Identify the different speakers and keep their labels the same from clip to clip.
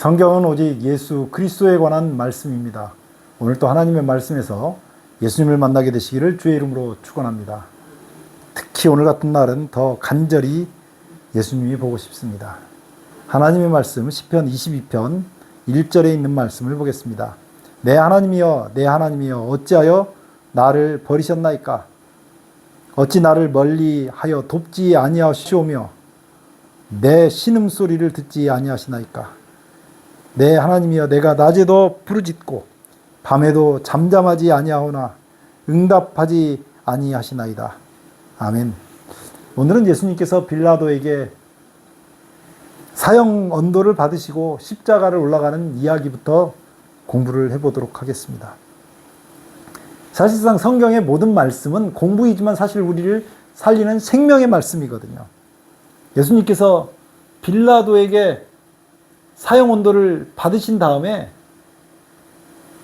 Speaker 1: 성경은 오직 예수 그리스도에 관한 말씀입니다. 오늘 또 하나님의 말씀에서 예수님을 만나게 되시기를 주의 이름으로 축원합니다. 특히 오늘 같은 날은 더 간절히 예수님이 보고 싶습니다. 하나님의 말씀 시편 22편 1절에 있는 말씀을 보겠습니다. 내 하나님이여 내 하나님이여 어찌하여 나를 버리셨나이까? 어찌 나를 멀리하여 돕지 아니하시오며 내 신음소리를 듣지 아니하시나이까? 내 하나님이여 내가 낮에도 부르짖고 밤에도 잠잠하지 아니하오나 응답하지 아니하시나이다. 아멘. 오늘은 예수님께서 빌라도에게 사형 언도를 받으시고 십자가를 올라가는 이야기부터 공부를 해보도록 하겠습니다. 사실상 성경의 모든 말씀은 공부이지만 사실 우리를 살리는 생명의 말씀이거든요. 예수님께서 빌라도에게 사형 언도를 받으신 다음에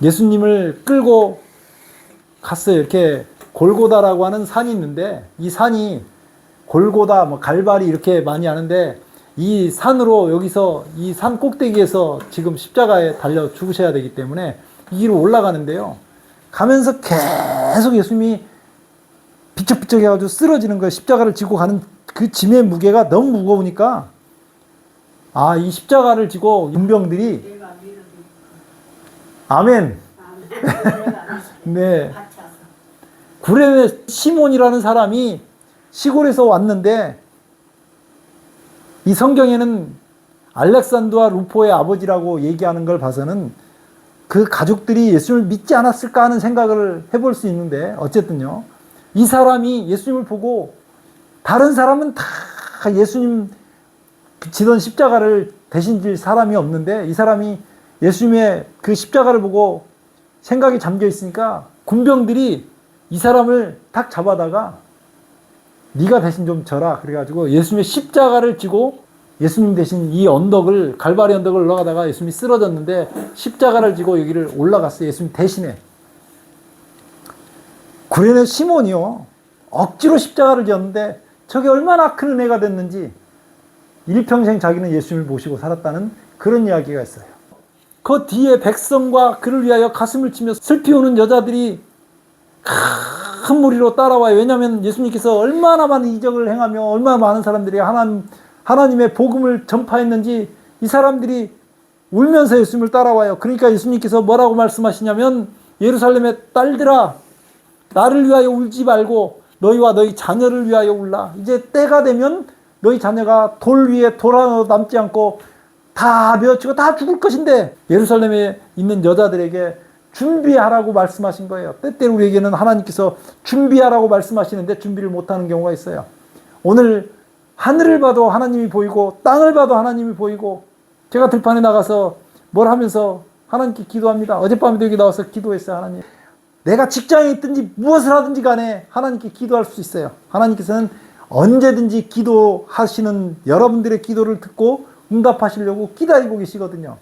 Speaker 1: 예수님을 끌고 갔어요. 이렇게 골고다라고 하는 산이 있는데 이 산이 골고다, 갈바리 이렇게 많이 하는데 이 산으로 여기서 이 산 꼭대기에서 지금 십자가에 달려 죽으셔야 되기 때문에 이 길을 올라가는데요. 가면서 계속 예수님이 비쩍비쩍 해가지고 쓰러지는 거예요. 십자가를 지고 가는 그 짐의 무게가 너무 무거우니까 이 십자가를 지고 군병들이 아멘. 네. 구레네 시몬이라는 사람이 시골에서 왔는데 이 성경에는 알렉산더와 루포의 아버지라고 얘기하는 걸 봐서는 그 가족들이 예수님을 믿지 않았을까 하는 생각을 해볼 수 있는데 어쨌든요. 이 사람이 예수님을 보고 다른 사람은 다 예수님 지던 십자가를 대신 질 사람이 없는데 이 사람이 예수님의 그 십자가를 보고 생각이 잠겨 있으니까 군병들이 이 사람을 딱 잡아다가 네가 대신 좀 져라 그래가지고 예수님의 십자가를 지고 예수님 대신 이 언덕을 갈바리 언덕을 올라가다가 예수님이 쓰러졌는데 십자가를 지고 여기를 올라갔어요. 예수님 대신에. 구레네 시몬이요 억지로 십자가를 지었는데 저게 얼마나 큰 은혜가 됐는지 일평생 자기는 예수님을 모시고 살았다는 그런 이야기가 있어요. 그 뒤에 백성과 그를 위하여 가슴을 치며 슬피 우는 여자들이 큰 무리로 따라와요. 왜냐하면 예수님께서 얼마나 많은 이적을 행하며 얼마나 많은 사람들이 하나님의 복음을 전파했는지 이 사람들이 울면서 예수님을 따라와요. 그러니까 예수님께서 뭐라고 말씀하시냐면 예루살렘의 딸들아 나를 위하여 울지 말고 너희와 너희 자녀를 위하여 울라. 이제 때가 되면 너희 자녀가 돌 위에 돌 하나도 남지 않고 다 메어치고 다 죽을 것인데 예루살렘에 있는 여자들에게 준비하라고 말씀하신 거예요. 때때로 우리에게는 하나님께서 준비하라고 말씀하시는데 준비를 못하는 경우가 있어요. 오늘 하늘을 봐도 하나님이 보이고 땅을 봐도 하나님이 보이고 제가 들판에 나가서 뭘 하면서 하나님께 기도합니다. 어젯밤에도 여기 나와서 기도했어요. 하나님 내가 직장에 있든지 무엇을 하든지 간에 하나님께 기도할 수 있어요. 하나님께서는 언제든지 기도하시는 여러분들의 기도를 듣고 응답하시려고 기다리고 계시거든요.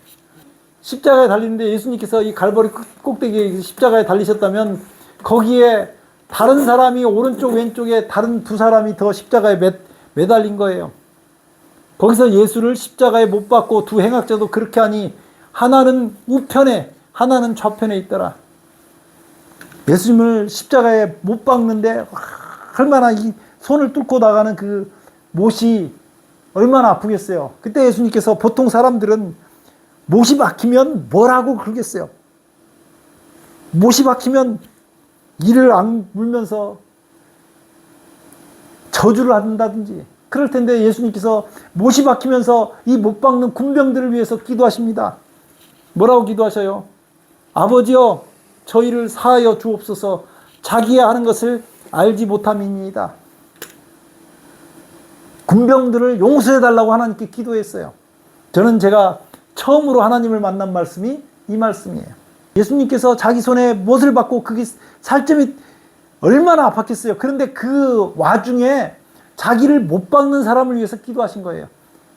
Speaker 1: 십자가에 달리는데 예수님께서 이 갈보리 꼭대기에 십자가에 달리셨다면 거기에 다른 사람이 오른쪽 왼쪽에 다른 두 사람이 더 십자가에 매달린 거예요. 거기서 예수를 십자가에 못 박고 두 행악자도 그렇게 하니 하나는 우편에 하나는 좌편에 있더라. 예수님을 십자가에 못 박는데 얼마나 이 손을 뚫고 나가는 그 못이 얼마나 아프겠어요. 그때 예수님께서 보통 사람들은 못이 박히면 뭐라고 그러겠어요. 못이 박히면 이를 악물면서 저주를 한다든지 그럴 텐데 예수님께서 못이 박히면서 이 못 박는 군병들을 위해서 기도하십니다. 뭐라고 기도하셔요? 아버지여 저희를 사하여 주옵소서 자기의 하는 것을 알지 못함이니이다. 군병들을 용서해달라고 하나님께 기도했어요. 저는 제가 처음으로 하나님을 만난 말씀이 이 말씀이에요. 예수님께서 자기 손에 못을 받고 그게 살점이 얼마나 아팠겠어요. 그런데 그 와중에 자기를 못 박는 사람을 위해서 기도하신 거예요.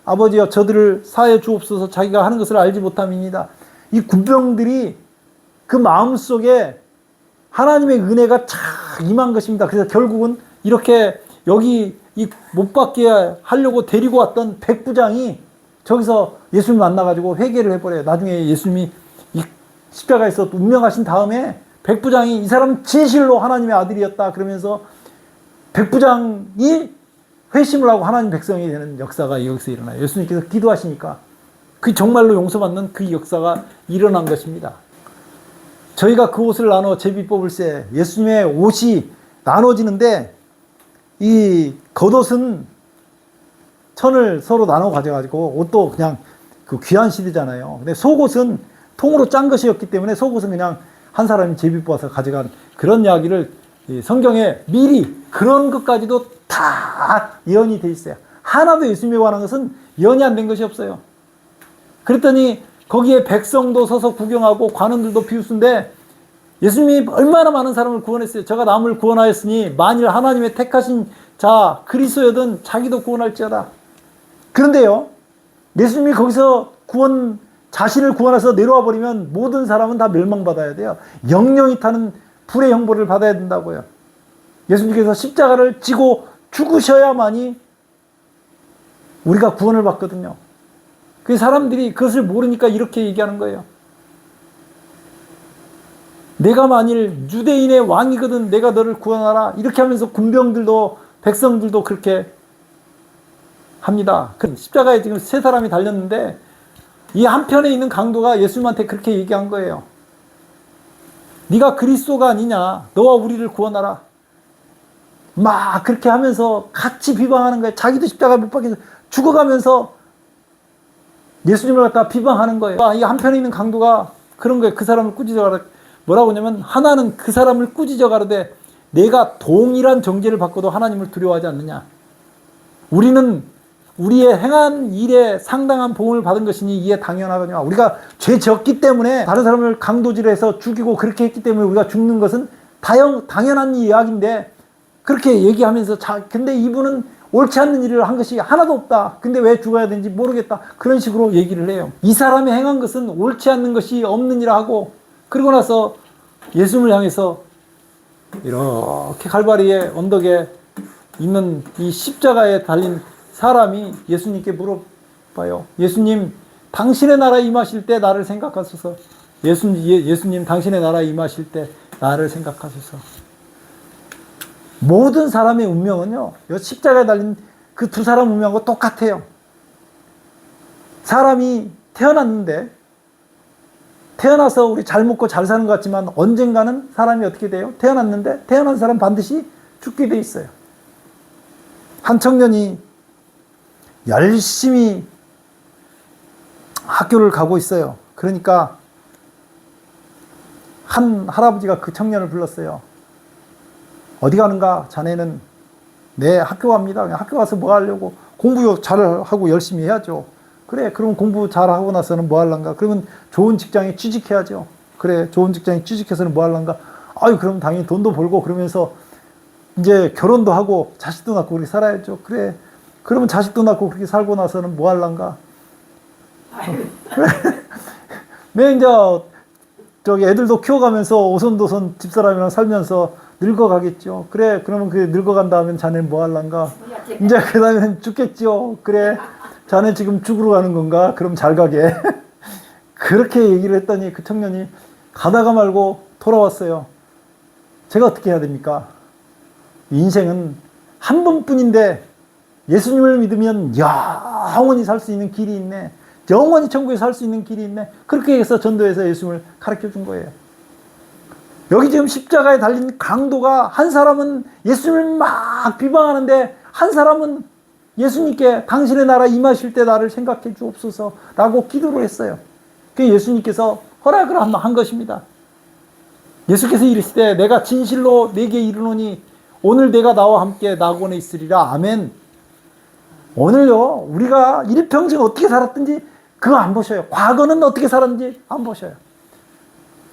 Speaker 1: 아버지여 저들을 사하여 주옵소서 자기가 하는 것을 알지 못함이니이다. 이 군병들이 그 마음속에 하나님의 은혜가 착 임한 것입니다. 그래서 결국은 이렇게 여기 이 못 받게 하려고 데리고 왔던 백부장이 저기서 예수님 만나가지고 회개를 해버려요. 나중에 예수님이 이 십자가에서 운명하신 다음에 백부장이 이 사람은 진실로 하나님의 아들이었다 그러면서 백부장이 회심을 하고 하나님 백성이 되는 역사가 여기서 일어나요. 예수님께서 기도하시니까 그 정말로 용서받는 그 역사가 일어난 것입니다. 저희가 그 옷을 나눠 제비 뽑을새 예수님의 옷이 나눠지는데 이 겉옷은 천을 서로 나눠 가져가지고 옷도 그냥 그 귀한 실이잖아요. 근데 속옷은 통으로 짠 것이었기 때문에 속옷은 그냥 한 사람이 제비 뽑아서 가져간 그런 이야기를 성경에 미리 그런 것까지도 다 예언이 돼 있어요. 하나도 예수님에 관한 것은 예언이 안 된 것이 없어요. 그랬더니 거기에 백성도 서서 구경하고 관원들도 비웃는데 예수님이 얼마나 많은 사람을 구원했어요. 저가 남을 구원하였으니 만일 하나님의 택하신 자 그리스도여든 자기도 구원할지어다. 그런데요, 예수님이 거기서 자신을 구원해서 내려와 버리면 모든 사람은 다 멸망받아야 돼요. 영영이 타는 불의 형벌을 받아야 된다고요. 예수님께서 십자가를 지고 죽으셔야만이 우리가 구원을 받거든요. 그 사람들이 그것을 모르니까 이렇게 얘기하는 거예요. 내가 만일 유대인의 왕이거든 내가 너를 구원하라. 이렇게 하면서 군병들도 백성들도 그렇게 합니다. 십자가에 지금 세 사람이 달렸는데 이 한편에 있는 강도가 예수님한테 그렇게 얘기한 거예요. 네가 그리스도가 아니냐. 너와 우리를 구원하라. 막 그렇게 하면서 같이 비방하는 거예요. 자기도 십자가에 못 박혀서 죽어가면서 예수님을 갖다 비방하는 거예요. 이 한편에 있는 강도가 그런 거예요. 그 사람을 꾸짖어 가라. 뭐라고 하냐면 하나는 그 사람을 꾸짖어 가르되 내가 동일한 정죄를 받고도 하나님을 두려워하지 않느냐. 우리는 우리의 행한 일에 상당한 보응을 받은 것이니 이에 당연하거니와. 우리가 죄 지었기 때문에 다른 사람을 강도질해서 죽이고 그렇게 했기 때문에 우리가 죽는 것은 당연한 이야기인데 그렇게 얘기하면서 근데 이분은 옳지 않는 일을 한 것이 하나도 없다. 근데 왜 죽어야 되는지 모르겠다. 그런 식으로 얘기를 해요. 이 사람이 행한 것은 옳지 않는 것이 없느니라 하고 그리고 나서 예수님을 향해서 이렇게 갈바리의 언덕에 있는 이 십자가에 달린 사람이 예수님께 물어봐요. 예수님, 당신의 나라에 임하실 때 나를 생각하소서. 예수님, 당신의 나라에 임하실 때 나를 생각하소서. 모든 사람의 운명은요, 십자가에 달린 그 두 사람 운명하고 똑같아요. 사람이 태어났는데, 태어나서 우리 잘 먹고 잘 사는 것 같지만 언젠가는 사람이 어떻게 돼요? 태어났는데, 태어난 사람 반드시 죽게 돼 있어요. 한 청년이 열심히 학교를 가고 있어요. 그러니까 한 할아버지가 그 청년을 불렀어요. 어디 가는가? 자네는 네, 학교 갑니다. 학교 가서 뭐 하려고? 공부 잘하고 열심히 해야죠. 그래, 그럼 공부 잘하고 나서는 뭐 하려는가? 그러면 좋은 직장에 취직해야죠. 그래, 좋은 직장에 취직해서는 뭐 하려는가? 아유, 그럼 당연히 돈도 벌고 그러면서 이제 결혼도 하고 자식도 낳고 그렇게 살아야죠. 그래, 그러면 자식도 낳고 그렇게 살고 나서는 뭐 하려는가? 매 이제 저기 애들도 키워가면서 오손도손 집사람이랑 살면서 늙어가겠죠. 그래, 그러면 그 늙어간 다음엔 자네는 뭐 하려는가? 이제 그 다음엔 죽겠죠. 그래, 자네 지금 죽으러 가는 건가? 그럼 잘 가게. 그렇게 얘기를 했더니 그 청년이 가다가 말고 돌아왔어요. 제가 어떻게 해야 됩니까? 인생은 한 번뿐인데 예수님을 믿으면 영원히 살 수 있는 길이 있네. 영원히 천국에 살 수 있는 길이 있네. 그렇게 해서 전도해서 예수님을 가르쳐 준 거예요. 여기 지금 십자가에 달린 강도가 한 사람은 예수님을 막 비방하는데 한 사람은 예수님께 당신의 나라 임하실 때 나를 생각해 주옵소서 라고 기도를 했어요. 그 예수님께서 허락을 한 것입니다. 예수께서 이르시되 내가 진실로 내게 이르노니 오늘 내가 나와 함께 낙원에 있으리라. 아멘. 오늘요, 우리가 일평생 어떻게 살았든지 그거 안 보셔요. 과거는 어떻게 살았는지 안 보셔요.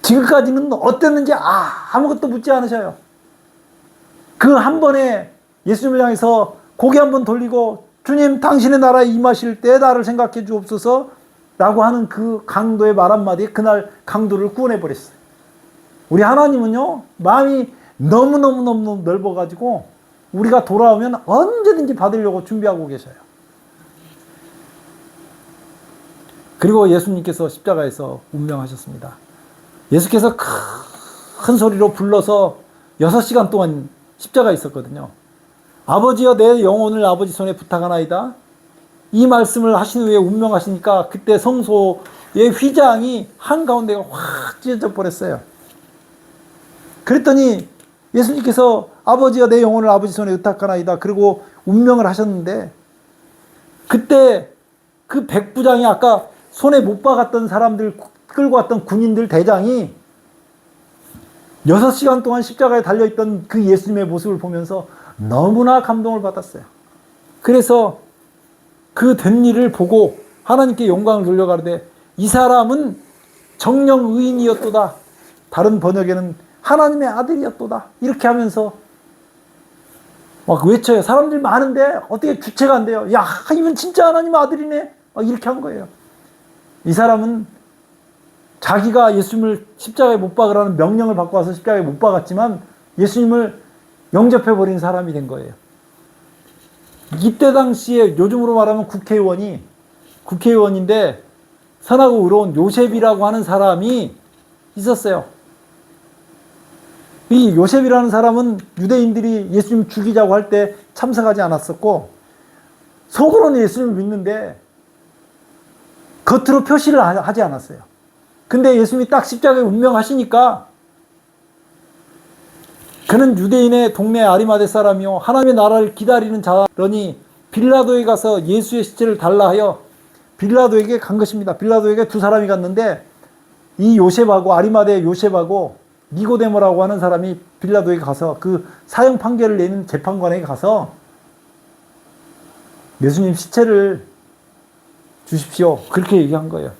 Speaker 1: 지금까지는 어땠는지 아무것도 묻지 않으셔요. 그 한 번에 예수님을 향해서 고개 한번 돌리고 주님 당신의 나라에 임하실 때 나를 생각해 주옵소서 라고 하는 그 강도의 말 한마디에 그날 강도를 구원해 버렸어요. 우리 하나님은요, 마음이 너무너무 넓어가지고 우리가 돌아오면 언제든지 받으려고 준비하고 계셔요. 그리고 예수님께서 십자가에서 운명하셨습니다. 예수께서 큰 소리로 불러서 6시간 동안 십자가에 있었거든요. 아버지여 내 영혼을 아버지 손에 부탁하나이다. 이 말씀을 하신 후에 운명하시니까 그때 성소의 휘장이 한가운데가 확 찢어져 버렸어요. 그랬더니 예수님께서 아버지여 내 영혼을 아버지 손에 의탁하나이다. 그리고 운명을 하셨는데 그때 그 백부장이 아까 손에 못 박았던 사람들 끌고 왔던 군인들 대장이 6시간 동안 십자가에 달려있던 그 예수님의 모습을 보면서 너무나 감동을 받았어요. 그래서 그 된 일을 보고 하나님께 영광을 돌려가르되 이 사람은 정령 의인이었도다. 다른 번역에는 하나님의 아들이었도다. 이렇게 하면서 막 외쳐요. 사람들 많은데 어떻게 주체가 안 돼요. 야, 이분 진짜 하나님의 아들이네. 이렇게 한 거예요. 이 사람은 자기가 예수님을 십자가에 못 박으라는 명령을 받고 와서 십자가에 못 박았지만 예수님을 영접해버린 사람이 된 거예요. 이때 당시에 요즘으로 말하면 국회의원인데 선하고 의로운 요셉이라고 하는 사람이 있었어요. 이 요셉이라는 사람은 유대인들이 예수님 죽이자고 할 때 참석하지 않았었고 속으로는 예수님을 믿는데 겉으로 표시를 하지 않았어요. 근데 예수님이 딱 십자가에 운명하시니까 그는 유대인의 동네 아리마대 사람이요 하나님의 나라를 기다리는 자라니 빌라도에 가서 예수의 시체를 달라 하여 빌라도에게 간 것입니다. 빌라도에게 두 사람이 갔는데 이 요셉하고 아리마대의 요셉하고 니고데모라고 하는 사람이 빌라도에 가서 그 사형 판결을 내는 재판관에게 가서 예수님 시체를 주십시오. 그렇게 얘기한 거예요.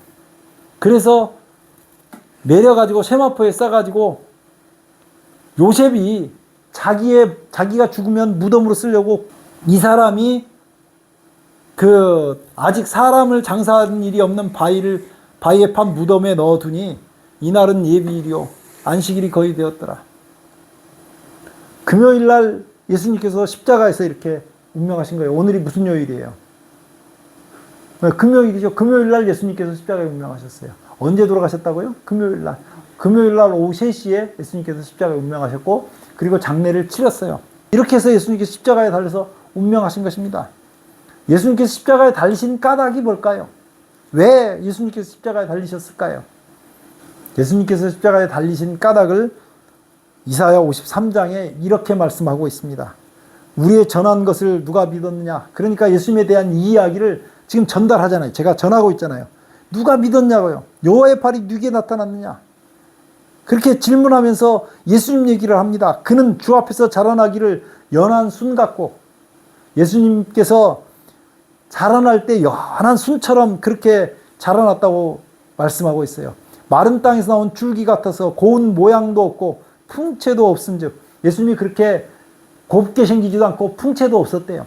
Speaker 1: 그래서 내려가지고 세마포에 싸가지고 요셉이 자기가 죽으면 무덤으로 쓰려고 이 사람이 아직 사람을 장사하는 일이 없는 바위에 판 무덤에 넣어두니 이날은 예비일이요 안식일이 거의 되었더라. 금요일날 예수님께서 십자가에서 이렇게 운명하신 거예요. 오늘이 무슨 요일이에요? 금요일이죠. 금요일날 예수님께서 십자가에 운명하셨어요. 언제 돌아가셨다고요? 금요일날. 금요일날 오후 3시에 예수님께서 십자가에 운명하셨고 그리고 장례를 치렀어요. 이렇게 해서 예수님께서 십자가에 달려서 운명하신 것입니다. 예수님께서 십자가에 달리신 까닭이 뭘까요? 왜 예수님께서 십자가에 달리셨을까요? 예수님께서 십자가에 달리신 까닭을 이사야 53장에 이렇게 말씀하고 있습니다. 우리의 전한 것을 누가 믿었느냐? 그러니까 예수님에 대한 이 이야기를 지금 전달하잖아요. 제가 전하고 있잖아요. 누가 믿었냐고요? 여호와의 팔이 누구에게 나타났느냐? 그렇게 질문하면서 예수님 얘기를 합니다. 그는 주 앞에서 자라나기를 연한 순 같고 예수님께서 자라날 때 연한 순처럼 그렇게 자라났다고 말씀하고 있어요. 마른 땅에서 나온 줄기 같아서 고운 모양도 없고 풍채도 없은즉 예수님이 그렇게 곱게 생기지도 않고 풍채도 없었대요.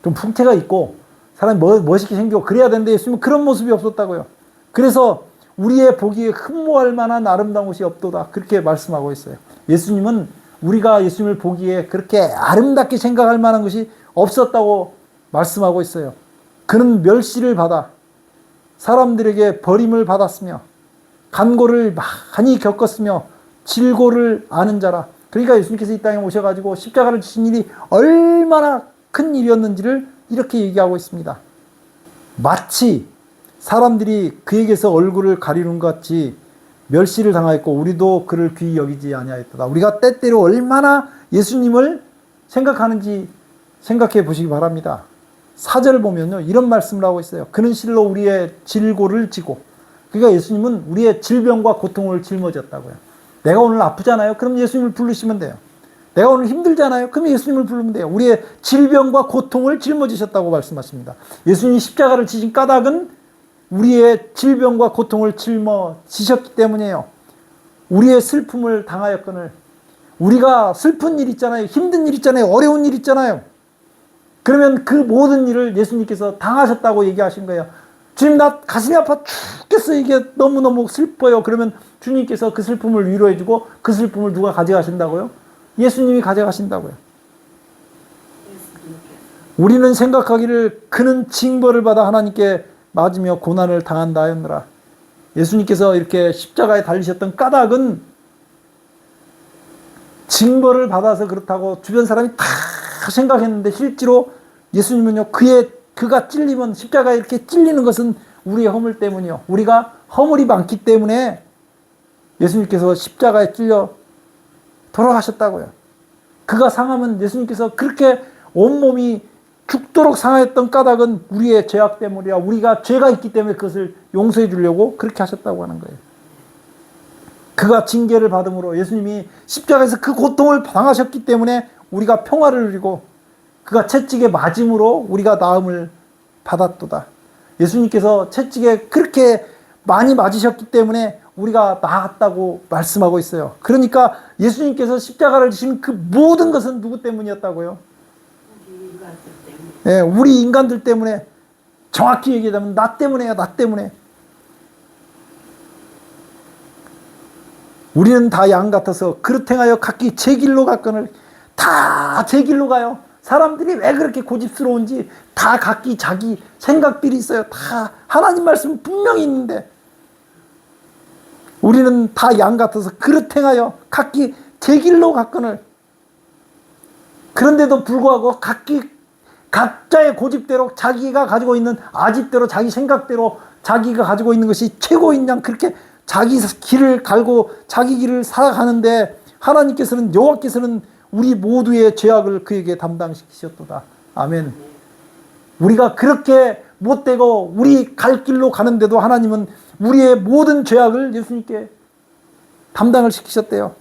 Speaker 1: 좀 풍채가 있고 사람이 멋있게 생기고 그래야 되는데 예수님은 그런 모습이 없었다고요. 그래서 우리의 보기에 흠모할 만한 아름다운 것이 없도다. 그렇게 말씀하고 있어요. 예수님은 우리가 예수님을 보기에 그렇게 아름답게 생각할 만한 것이 없었다고 말씀하고 있어요. 그는 멸시를 받아 사람들에게 버림을 받았으며 간고를 많이 겪었으며 질고를 아는 자라. 그러니까 예수님께서 이 땅에 오셔가지고 십자가를 지신 일이 얼마나 큰 일이었는지를 이렇게 얘기하고 있습니다. 마치 사람들이 그에게서 얼굴을 가리는 것 같이 멸시를 당하였고 우리도 그를 귀히 여기지 아니하였도다. 우리가 때때로 얼마나 예수님을 생각하는지 생각해 보시기 바랍니다. 4절 보면요 이런 말씀을 하고 있어요. 그는 실로 우리의 질고를 지고, 그러니까 예수님은 우리의 질병과 고통을 짊어졌다고요. 내가 오늘 아프잖아요. 그럼 예수님을 부르시면 돼요. 내가 오늘 힘들잖아요. 그럼 예수님을 부르면 돼요. 우리의 질병과 고통을 짊어지셨다고 말씀하십니다. 예수님이 십자가를 지신 까닭은 우리의 질병과 고통을 짊어지셨기 때문이에요. 우리의 슬픔을 당하였거늘, 우리가 슬픈 일 있잖아요. 힘든 일 있잖아요. 어려운 일 있잖아요. 그러면 그 모든 일을 예수님께서 당하셨다고 얘기하신 거예요. 주님 나 가슴이 아파 죽겠어요. 이게 너무너무 슬퍼요. 그러면 주님께서 그 슬픔을 위로해주고 그 슬픔을 누가 가져가신다고요? 예수님이 가져가신다고요. 우리는 생각하기를 그는 징벌을 받아 하나님께 맞으며 고난을 당한다 하였느라. 예수님께서 이렇게 십자가에 달리셨던 까닭은 징벌을 받아서 그렇다고 주변 사람이 다 생각했는데, 실제로 예수님은요, 그가 찔리면, 십자가에 이렇게 찔리는 것은 우리의 허물 때문이요, 우리가 허물이 많기 때문에 예수님께서 십자가에 찔려 돌아가셨다고요. 그가 상하면 예수님께서 그렇게 온몸이 죽도록 상하였던 까닭은 우리의 죄악 때문이라, 우리가 죄가 있기 때문에 그것을 용서해 주려고 그렇게 하셨다고 하는 거예요. 그가 징계를 받음으로, 예수님이 십자가에서 그 고통을 당하셨기 때문에 우리가 평화를 누리고, 그가 채찍에 맞음으로 우리가 나음을 받았도다. 예수님께서 채찍에 그렇게 많이 맞으셨기 때문에 우리가 나았다고 말씀하고 있어요. 그러니까 예수님께서 십자가를 지신 그 모든 것은 누구 때문이었다고요? 네, 우리 인간들 때문에. 정확히 얘기하자면 나 때문에요. 나 때문에. 우리는 다 양 같아서 그릇 행하여 각기 제 길로 갔거늘. 다 제 길로 가요. 사람들이 왜 그렇게 고집스러운지, 다 각기 자기 생각들이 있어요. 다 하나님 말씀 분명히 있는데, 우리는 다 양 같아서 그릇 행하여 각기 제 길로 갔거늘. 그런데도 불구하고 각자의 고집대로, 자기가 가지고 있는 아집대로, 자기 생각대로 자기가 가지고 있는 것이 최고인 양 그렇게 자기 길을 갈고 자기 길을 살아가는데, 하나님께서는, 여호와께서는 우리 모두의 죄악을 그에게 담당시키셨도다. 아멘. 우리가 그렇게 못되고 우리 갈 길로 가는데도 하나님은 우리의 모든 죄악을 예수님께 담당을 시키셨대요.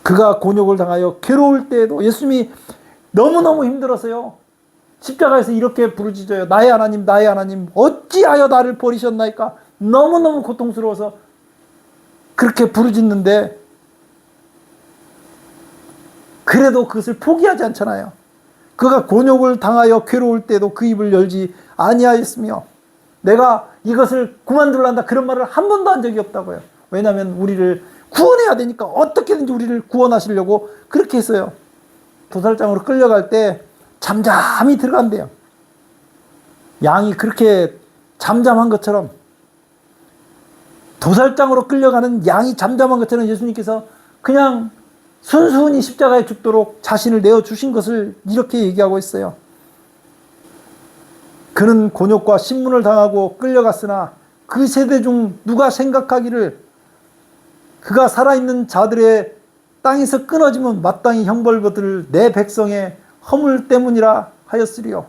Speaker 1: 그가 곤욕을 당하여 괴로울 때에도, 예수님이 너무너무 힘들었어요. 십자가에서 이렇게 부르짖어요. 나의 하나님, 나의 하나님, 어찌하여 나를 버리셨나이까. 너무너무 고통스러워서 그렇게 부르짖는데, 그래도 그것을 포기하지 않잖아요. 그가 곤욕을 당하여 괴로울 때도 그 입을 열지 아니하였으며, 내가 이것을 그만둘란다 그런 말을 한 번도 한 적이 없다고요. 왜냐하면 우리를 구원해야 되니까, 어떻게든지 우리를 구원하시려고 그렇게 했어요. 도살장으로 끌려갈 때 잠잠히 들어간대요. 양이 그렇게 잠잠한 것처럼, 도살장으로 끌려가는 양이 잠잠한 것처럼 예수님께서 그냥 순순히 십자가에 죽도록 자신을 내어주신 것을 이렇게 얘기하고 있어요. 그는 곤욕과 신문을 당하고 끌려갔으나 그 세대 중 누가 생각하기를 그가 살아있는 자들의 땅에서 끊어지면 마땅히 형벌 받을 내 백성의 허물 때문이라 하였으리요.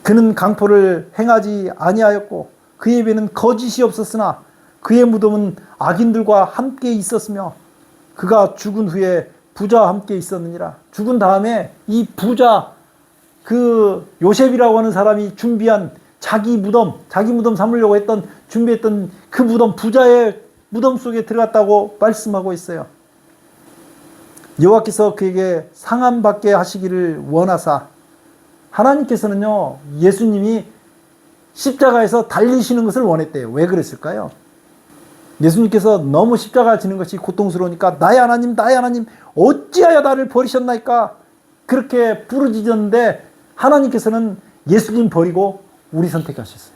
Speaker 1: 그는 강포를 행하지 아니하였고 그의 배는 거짓이 없었으나 그의 무덤은 악인들과 함께 있었으며 그가 죽은 후에 부자와 함께 있었느니라. 죽은 다음에 이 부자, 그 요셉이라고 하는 사람이 준비한 자기 무덤 삼으려고 준비했던 그 무덤, 부자의 무덤 속에 들어갔다고 말씀하고 있어요. 여호와께서 그에게 상함받게 하시기를 원하사, 하나님께서는요, 예수님이 십자가에서 달리시는 것을 원했대요. 왜 그랬을까요? 예수님께서 너무 십자가 지는 것이 고통스러우니까 나의 하나님, 나의 하나님, 어찌하여 나를 버리셨나이까 그렇게 부르짖었는데, 하나님께서는 예수님 버리고 우리 선택하셨어요.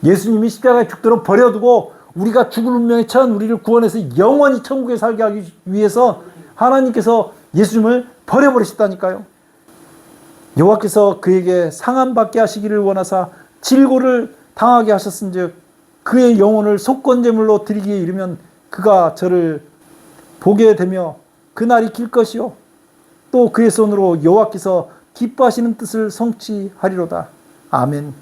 Speaker 1: 예수님이 십자가에 죽도록 버려두고 우리가 죽을 운명에 처한 우리를 구원해서 영원히 천국에 살게 하기 위해서 하나님께서 예수님을 버려버리셨다니까요. 여호와께서 그에게 상함받게 하시기를 원하사 질고를 당하게 하셨은즉 그의 영혼을 속건제물로 드리기에 이르면 그가 저를 보게 되며 그날이 길 것이요 또 그의 손으로 여호와께서 기뻐하시는 뜻을 성취하리로다. 아멘.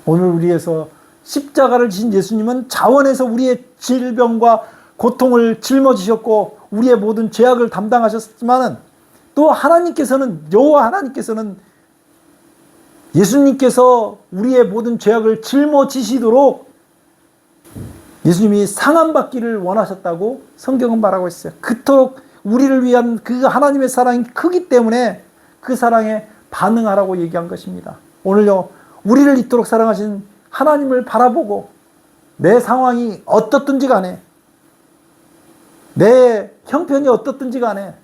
Speaker 1: 오늘 우리에서 십자가를 지신 예수님은 자원에서 우리의 질병과 고통을 짊어지셨고 우리의 모든 죄악을 담당하셨지만은, 또 하나님께서는, 여호와 하나님께서는 예수님께서 우리의 모든 죄악을 짊어지시도록 예수님이 상함받기를 원하셨다고 성경은 말하고 있어요. 그토록 우리를 위한 그 하나님의 사랑이 크기 때문에 그 사랑에 반응하라고 얘기한 것입니다. 오늘요, 우리를 이토록 사랑하신 하나님을 바라보고 내 상황이 어떻든지 간에, 내 형편이 어떻든지 간에,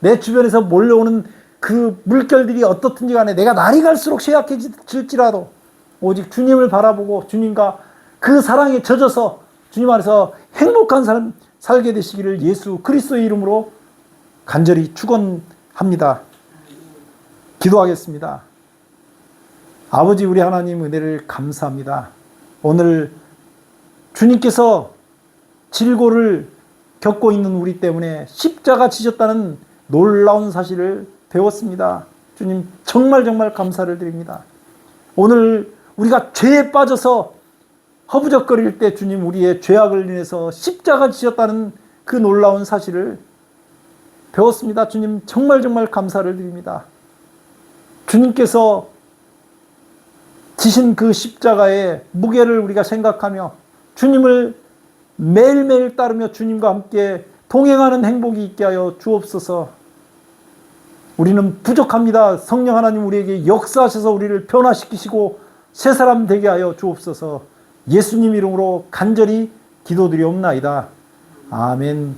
Speaker 1: 내 주변에서 몰려오는 그 물결들이 어떻든지 간에 내가 날이 갈수록 쇠약해질지라도 오직 주님을 바라보고 주님과 그 사랑에 젖어서 주님 안에서 행복한 삶 살게 되시기를 예수 그리스도의 이름으로 간절히 축원합니다. 기도하겠습니다. 아버지 우리 하나님 은혜를 감사합니다. 오늘 주님께서 질고를 겪고 있는 우리 때문에 십자가 지셨다는 놀라운 사실을 배웠습니다. 주님 정말 감사를 드립니다. 오늘 우리가 죄에 빠져서 허부적거릴 때 주님 우리의 죄악을 인해서 십자가 지셨다는 그 놀라운 사실을 배웠습니다. 주님 정말 감사를 드립니다. 주님께서 지신 그 십자가의 무게를 우리가 생각하며 주님을 매일매일 따르며 주님과 함께 동행하는 행복이 있게 하여 주옵소서. 우리는 부족합니다. 성령 하나님 우리에게 역사하셔서 우리를 변화시키시고 새 사람 되게 하여 주옵소서. 예수님 이름으로 간절히 기도드리옵나이다. 아멘.